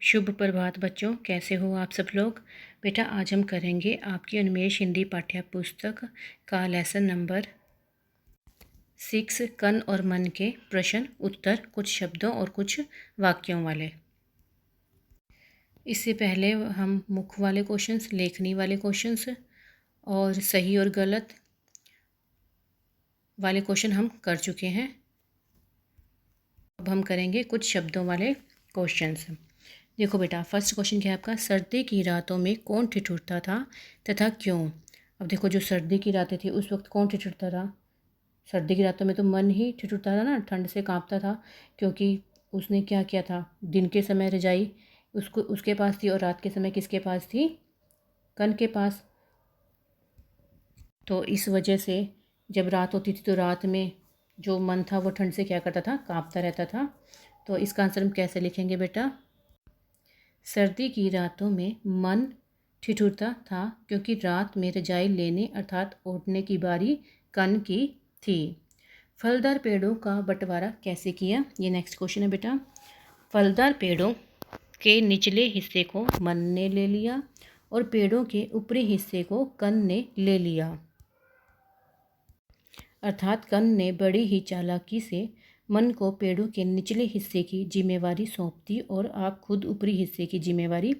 शुभ प्रभात बच्चों, कैसे हो आप सब लोग। बेटा आज हम करेंगे आपकी उन्मेष हिंदी पाठ्य पुस्तक का लेसन नंबर 6 कन और मन के प्रश्न उत्तर, कुछ शब्दों और कुछ वाक्यों वाले। इससे पहले हम मुख्य वाले क्वेश्चंस, लेखनी वाले क्वेश्चंस और सही और गलत वाले क्वेश्चन हम कर चुके हैं। अब हम करेंगे कुछ शब्दों वाले क्वेश्चंस। देखो बेटा, फर्स्ट क्वेश्चन क्या है आपका, सर्दी की रातों में कौन ठिठुरता था तथा क्यों। अब देखो, जो सर्दी की रातें थी उस वक्त कौन ठिठुरता था। सर्दी की रातों में तो मन ही ठिठुरता था ना, ठंड से कांपता था, क्योंकि उसने क्या किया था, दिन के समय रजाई उसके पास थी और रात के समय किसके पास थी, कन के पास। तो इस वजह से जब रात होती थी तो रात में जो मन था वो ठंड से क्या करता था, कांपता रहता था। तो इसका आंसर हम कैसे लिखेंगे बेटा, सर्दी की रातों में मन ठिठुरता था क्योंकि रात में रजाई लेने अर्थात ओढ़ने की बारी कन की थी। फलदार पेड़ों का बंटवारा कैसे किया, ये नेक्स्ट क्वेश्चन है बेटा। फलदार पेड़ों के निचले हिस्से को मन ने ले लिया और पेड़ों के ऊपरी हिस्से को कन ने ले लिया। अर्थात कन ने बड़ी ही चालाकी से मन को पेड़ों के निचले हिस्से की जिम्मेवारी सौंप दी और आप खुद ऊपरी हिस्से की जिम्मेवारी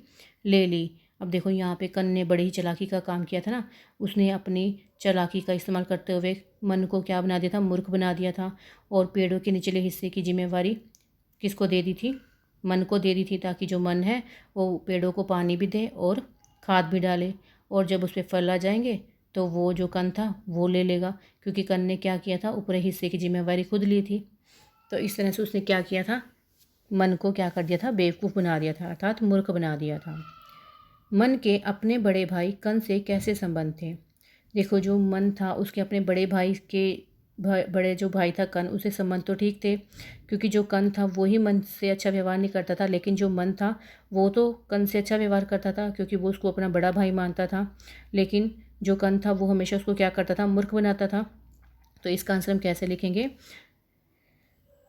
ले ली। अब देखो, यहाँ पे कन ने बड़ी ही चालाकी का काम किया था ना, उसने अपनी चालाकी का इस्तेमाल करते हुए मन को क्या बना दिया था, मूर्ख बना दिया था। और पेड़ों के निचले हिस्से की जिम्मेवारी किसको दे दी थी, मन को दे दी थी, ताकि जो मन है वो पेड़ों को पानी भी दे और खाद भी डाले। और जब उस पर फल आ जाएंगे तो वो जो कन था वो ले लेगा, क्योंकि कन ने क्या किया था, ऊपरी हिस्से की जिम्मेवारी खुद ली थी। तो इस तरह से उसने क्या किया था, मन को क्या कर दिया था, बेवकूफ़ बना दिया था, अर्थात मूर्ख बना दिया था। मन के अपने बड़े भाई कन से कैसे संबंध थे। देखो, जो मन था उसके अपने बड़े भाई के बड़े जो भाई था कन, उसे संबंध तो ठीक थे, क्योंकि जो कन था वो ही मन से अच्छा व्यवहार नहीं करता था, लेकिन जो मन था वो तो कन से अच्छा व्यवहार करता था, क्योंकि वो उसको अपना बड़ा भाई मानता था। लेकिन जो कन था वो हमेशा उसको क्या करता था, मूर्ख बनाता था। तो इसका आंसर हम कैसे लिखेंगे,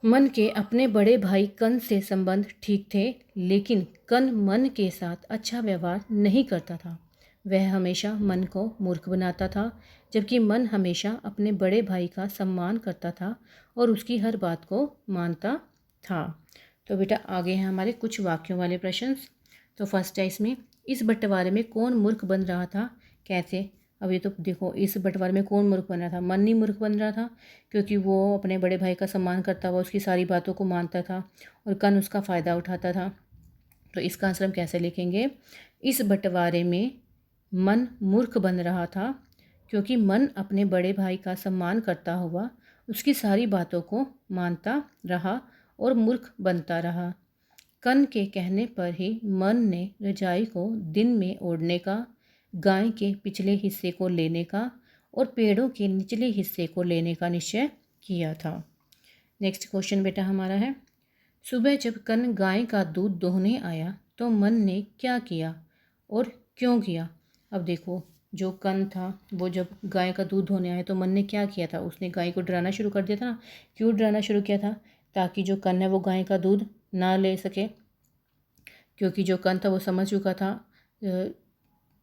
मन के अपने बड़े भाई कन से संबंध ठीक थे, लेकिन कन मन के साथ अच्छा व्यवहार नहीं करता था। वह हमेशा मन को मूर्ख बनाता था, जबकि मन हमेशा अपने बड़े भाई का सम्मान करता था और उसकी हर बात को मानता था। तो बेटा आगे हैं हमारे कुछ वाक्यों वाले प्रश्न। तो फर्स्ट है इसमें, इस बंटवारे में कौन मूर्ख बन रहा था, कैसे। अब ये तो देखो, इस बंटवारे में कौन मूर्ख बन रहा था, मन नहीं मूर्ख बन रहा था, क्योंकि वो अपने बड़े भाई का सम्मान करता हुआ उसकी सारी बातों को मानता था और कन उसका फ़ायदा उठाता था। तो इसका आंसर हम कैसे लिखेंगे, इस बंटवारे में मन मूर्ख बन रहा था क्योंकि मन अपने बड़े भाई का सम्मान करता हुआ उसकी सारी बातों को मानता रहा और मूर्ख बनता रहा। कन के कहने पर ही मन ने रजाई को दिन में ओढ़ने का, गाय के पिछले हिस्से को लेने का और पेड़ों के निचले हिस्से को लेने का निश्चय किया था। नेक्स्ट क्वेश्चन बेटा हमारा है, सुबह जब कन गाय का दूध दोहने आया तो मन ने क्या किया और क्यों किया। अब देखो, जो कन था वो जब गाय का दूध धोने आया तो मन ने क्या किया था, उसने गाय को डराना शुरू कर दिया था ना। क्यों डराना शुरू किया था, ताकि जो कन है वो गाय का दूध ना ले सके, क्योंकि जो कन था वो समझ चुका था,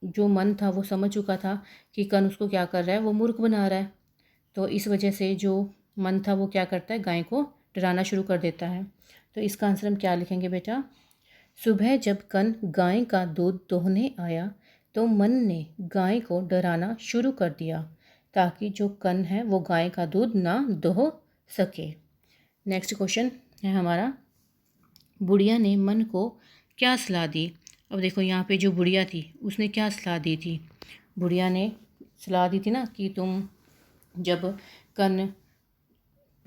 जो मन था वो समझ चुका था कि कन उसको क्या कर रहा है, वो मूर्ख बना रहा है। तो इस वजह से जो मन था वो क्या करता है, गाय को डराना शुरू कर देता है। तो इसका आंसर हम क्या लिखेंगे बेटा, सुबह जब कन गाय का दूध दोहने आया तो मन ने गाय को डराना शुरू कर दिया, ताकि जो कन है वो गाय का दूध ना दोह सके। नेक्स्ट क्वेश्चन है हमारा, बुढ़िया ने मन को क्या सलाह दी। अब देखो, यहाँ पे जो बुढ़िया थी उसने क्या सलाह दी थी, बुढ़िया ने सलाह दी थी ना कि तुम जब कन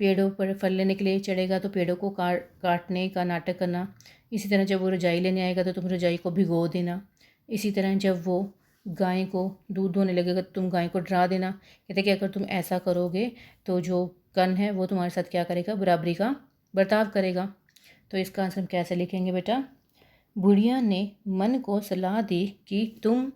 पेड़ों पर फल लेने के लिए चढ़ेगा तो पेड़ों को काटने का नाटक करना। इसी तरह जब वो रजाई लेने आएगा तो तुम रजाई को भिगो देना। इसी तरह जब वो गाय को दूध धोने लगेगा तो तुम गाय को डरा देना। कहते कि अगर तुम ऐसा करोगे तो जो कन है वो तुम्हारे साथ क्या करेगा, बराबरी का बर्ताव करेगा। तो इसका आंसर हम कैसे लिखेंगे बेटा, बुढ़िया ने मन को सलाह दी कि तुम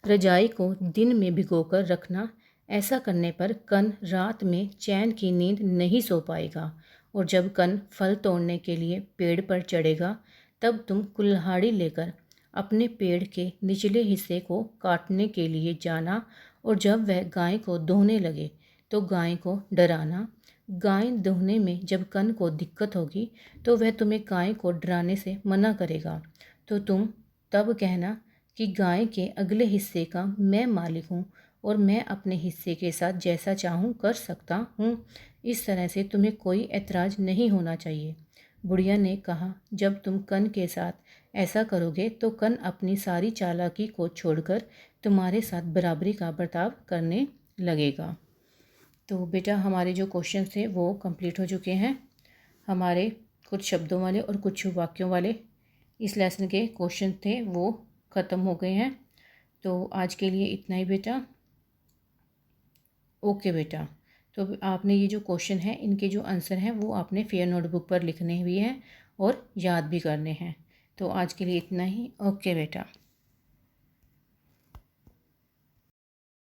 रजाई को दिन में भिगोकर रखना, ऐसा करने पर कन रात में चैन की नींद नहीं सो पाएगा और जब कन फल तोड़ने के लिए पेड़ पर चढ़ेगा तब तुम कुल्हाड़ी लेकर अपने पेड़ के निचले हिस्से को काटने के लिए जाना और जब वह गाय को दोहने लगे तो गाय को डराना। गाय दोहने में जब कन को दिक्कत होगी तो वह तुम्हें गाय को डराने से मना करेगा, तो तुम तब कहना कि गाय के अगले हिस्से का मैं मालिक हूँ और मैं अपने हिस्से के साथ जैसा चाहूँ कर सकता हूँ। इस तरह से तुम्हें कोई ऐतराज़ नहीं होना चाहिए। बुढ़िया ने कहा, जब तुम कन के साथ ऐसा करोगे तो कन अपनी सारी चालाकी को छोड़कर तुम्हारे साथ बराबरी का बर्ताव करने लगेगा। तो बेटा हमारे जो क्वेश्चन थे वो कंप्लीट हो चुके हैं। हमारे कुछ शब्दों वाले और कुछ वाक्यों वाले इस लेसन के क्वेश्चन थे वो ख़त्म हो गए हैं। तो आज के लिए इतना ही बेटा। ओके बेटा। तो आपने ये जो क्वेश्चन है इनके जो आंसर हैं वो आपने फेयर नोटबुक पर लिखने भी हैं और याद भी करने हैं। तो आज के लिए इतना ही। ओके बेटा।